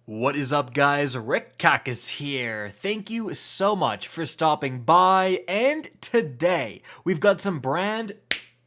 What is up, guys? Rick Kackis here. Thank you so much for stopping by, and today we've got some brand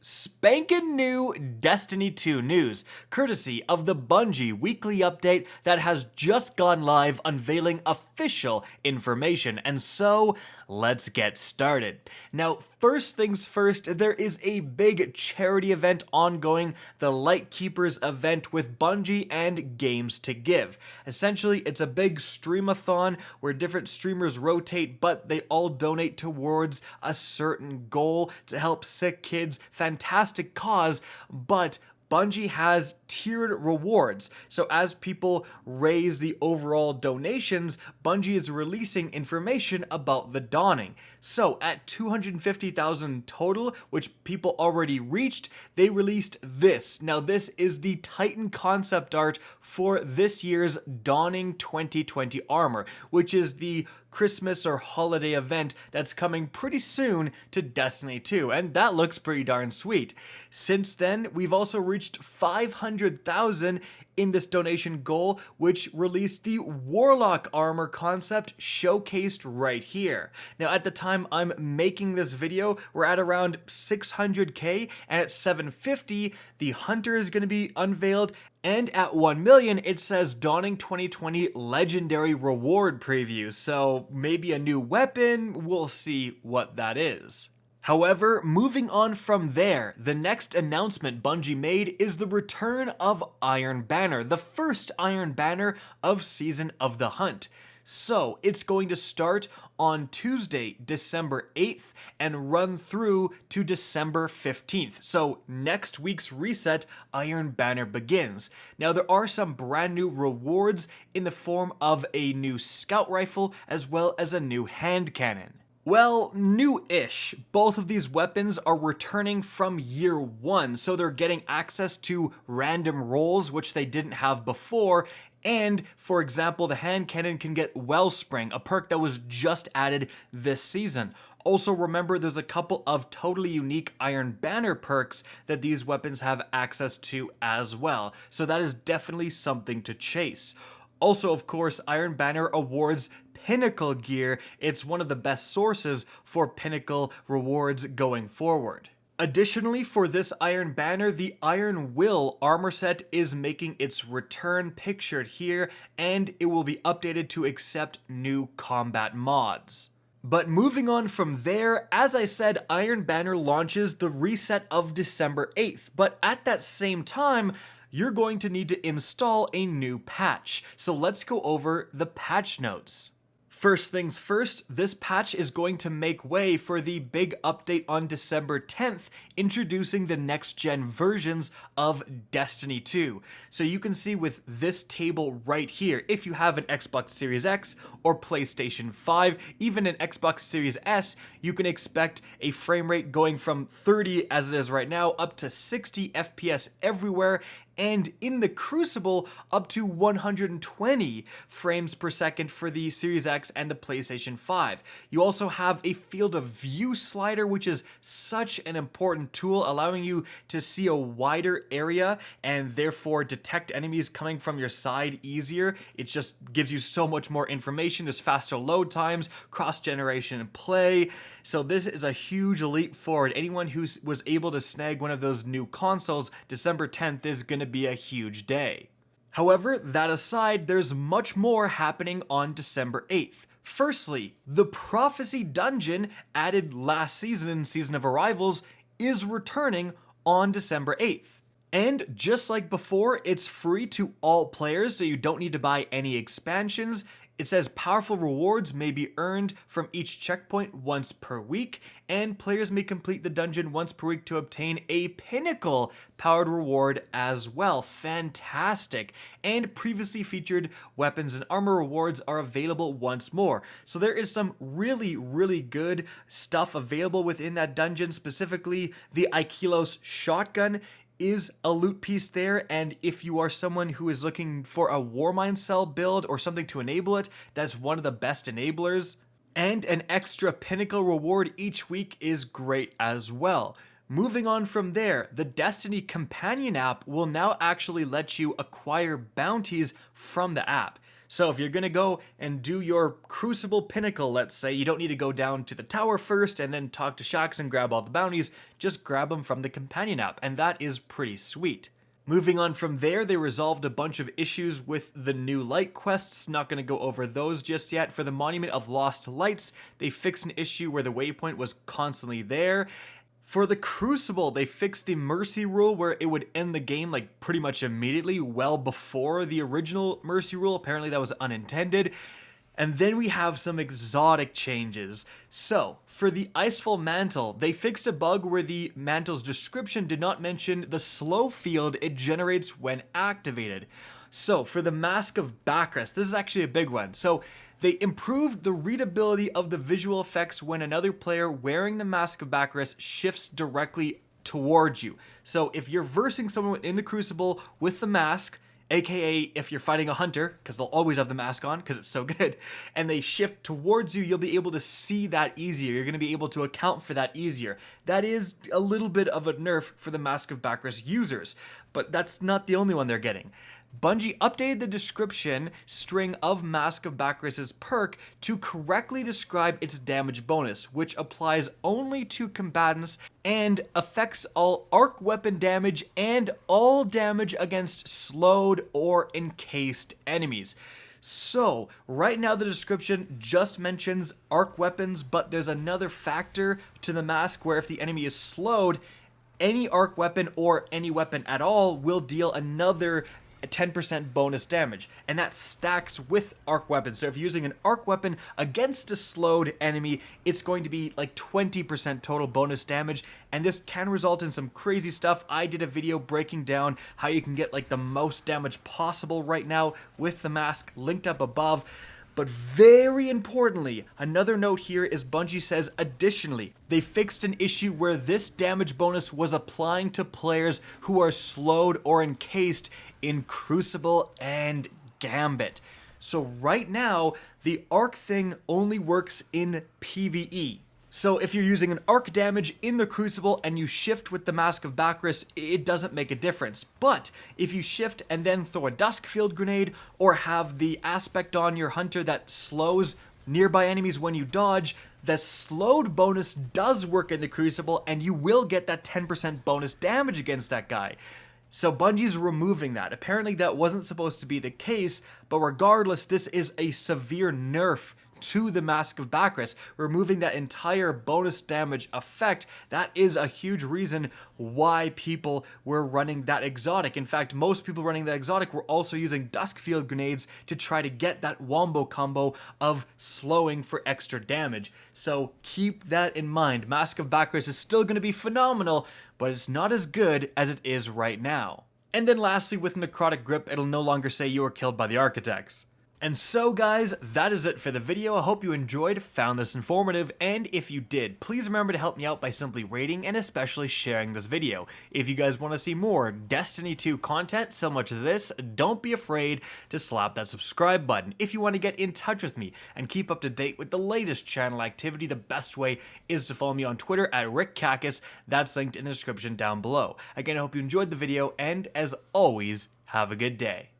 spankin' new Destiny 2 news, courtesy of the Bungie weekly update that has just gone live, unveiling official information. And so, let's get started. Now, first things first, there is a big charity event ongoing, the Lightkeepers event with Bungie and Games to Give. Essentially, it's a big streamathon where different streamers rotate, but they all donate towards a certain goal to help sick kids. Fantastic cause, but Bungie has tiered rewards. So as people raise the overall donations, Bungie is releasing information about the dawning. So at 250,000 total, which people already reached, they released this. Now this is the Titan concept art for this year's Dawning 2020 armor, which is the Christmas or holiday event that's coming pretty soon to Destiny 2, and that looks pretty darn sweet. Since then, we've also reached 500,000 in this donation goal, which released the Warlock armor concept showcased right here. Now, at the time I'm making this video, we're at around 600k, and at 750, the Hunter is going to be unveiled, and at 1 million, it says Dawning 2020 Legendary Reward Preview, so maybe a new weapon, we'll see what that is. However, moving on from there, the next announcement Bungie made is the return of Iron Banner, the first Iron Banner of Season of the Hunt. So, it's going to start on Tuesday, December 8th, and run through to December 15th. So, next week's reset, Iron Banner begins. Now, there are some brand new rewards in the form of a new scout rifle, as well as a new hand cannon. Well, new-ish. Both of these weapons are returning from year one, so they're getting access to random rolls, which they didn't have before. And, for example, the hand cannon can get Wellspring, a perk that was just added this season. Also remember, there's a couple of totally unique Iron Banner perks that these weapons have access to as well. So that is definitely something to chase. Also, of course, Iron Banner awards Pinnacle gear. It's one of the best sources for Pinnacle rewards going forward. Additionally, for this Iron Banner, the Iron Will armor set is making its return, pictured here, and it will be updated to accept new combat mods. But moving on from there, as I said, Iron Banner launches the reset of December 8th, but at that same time, you're going to need to install a new patch. So let's go over the patch notes. First things first, this patch is going to make way for the big update on December 10th, introducing the next-gen versions of Destiny 2. So you can see with this table right here, if you have an Xbox Series X or PlayStation 5, even an Xbox Series S, you can expect a frame rate going from 30 as it is right now up to 60 FPS everywhere, and in the Crucible, up to 120 frames per second for the Series X and the PlayStation 5. You also have a field of view slider, which is such an important tool, allowing you to see a wider area and therefore detect enemies coming from your side easier. It just gives you so much more information. There's faster load times, cross-generation play. So this is a huge leap forward. Anyone who was able to snag one of those new consoles, December 10th is going to be a huge day. However, that aside, there's much more happening on December 8th. Firstly, the Prophecy Dungeon, added last season in Season of Arrivals, is returning on December 8th. And just like before, it's free to all players, so you don't need to buy any expansions. It says powerful rewards may be earned from each checkpoint once per week, and players may complete the dungeon once per week to obtain a Pinnacle powered reward as well. Fantastic. And previously featured weapons and armor rewards are available once more. So there is some really good stuff available within that dungeon, specifically the Aikilos shotgun is a loot piece there, and if you are someone who is looking for a Warmind cell build or something to enable it, that's one of the best enablers. And an extra Pinnacle reward each week is great as well. Moving on from there, the Destiny companion app will now actually let you acquire bounties from the app. So if you're gonna go and do your Crucible Pinnacle, let's say, you don't need to go down to the tower first and then talk to Shaxx and grab all the bounties, just grab them from the companion app, and that is pretty sweet. Moving on from there, they resolved a bunch of issues with the new light quests. Not going to go over those just yet. For the Monument of Lost Lights, they fixed an issue where the waypoint was constantly there. For the Crucible, they fixed the Mercy rule where it would end the game like pretty much immediately, well before the original Mercy rule. Apparently that was unintended. And then we have some exotic changes. So, for the Icefall Mantle, they fixed a bug where the mantle's description did not mention the slow field it generates when activated. So, for the Mask of Bakris, this is actually a big one. So, they improved the readability of the visual effects when another player wearing the Mask of Bakris shifts directly towards you. So, if you're versing someone in the Crucible with the mask, aka if you're fighting a hunter, because they'll always have the mask on because it's so good, and they shift towards you, you'll be able to see that easier. You're going to be able to account for that easier. That is a little bit of a nerf for the Mask of Bakris users, but that's not the only one they're getting. Bungie updated the description string of Mask of Bakris' perk to correctly describe its damage bonus, which applies only to combatants and affects all arc weapon damage and all damage against slowed or encased enemies. So, right now the description just mentions arc weapons, but there's another factor to the mask where if the enemy is slowed, any arc weapon or any weapon at all will deal another 10% bonus damage, and that stacks with arc weapons. So if you're using an arc weapon against a slowed enemy, it's going to be like 20% total bonus damage, and this can result in some crazy stuff. I did a video breaking down how you can get like the most damage possible right now with the mask, linked up above. But very importantly, another note here is Bungie says additionally, they fixed an issue where this damage bonus was applying to players who are slowed or encased in Crucible and Gambit. So right now, the arc thing only works in PvE. So if you're using an arc damage in the Crucible and you shift with the Mask of Bakris, it doesn't make a difference. But if you shift and then throw a Duskfield grenade or have the aspect on your hunter that slows nearby enemies when you dodge, the slowed bonus does work in the Crucible and you will get that 10% bonus damage against that guy. So Bungie's removing that. Apparently that wasn't supposed to be the case, but regardless, this is a severe nerf to the Mask of Bakris, removing that entire bonus damage effect. That is a huge reason why people were running that exotic. In fact, most people running that exotic were also using Duskfield grenades to try to get that wombo combo of slowing for extra damage. So keep that in mind. Mask of Bakris is still going to be phenomenal, but it's not as good as it is right now. And then lastly, with Necrotic Grip, it'll no longer say you were killed by the Architects. And so guys, that is it for the video. I hope you enjoyed, found this informative, and if you did, please remember to help me out by simply rating and especially sharing this video. If you guys want to see more Destiny 2 content similar to this, don't be afraid to slap that subscribe button. If you want to get in touch with me and keep up to date with the latest channel activity, the best way is to follow me on Twitter at @RickKackis. That's linked in the description down below. Again, I hope you enjoyed the video, and as always, have a good day.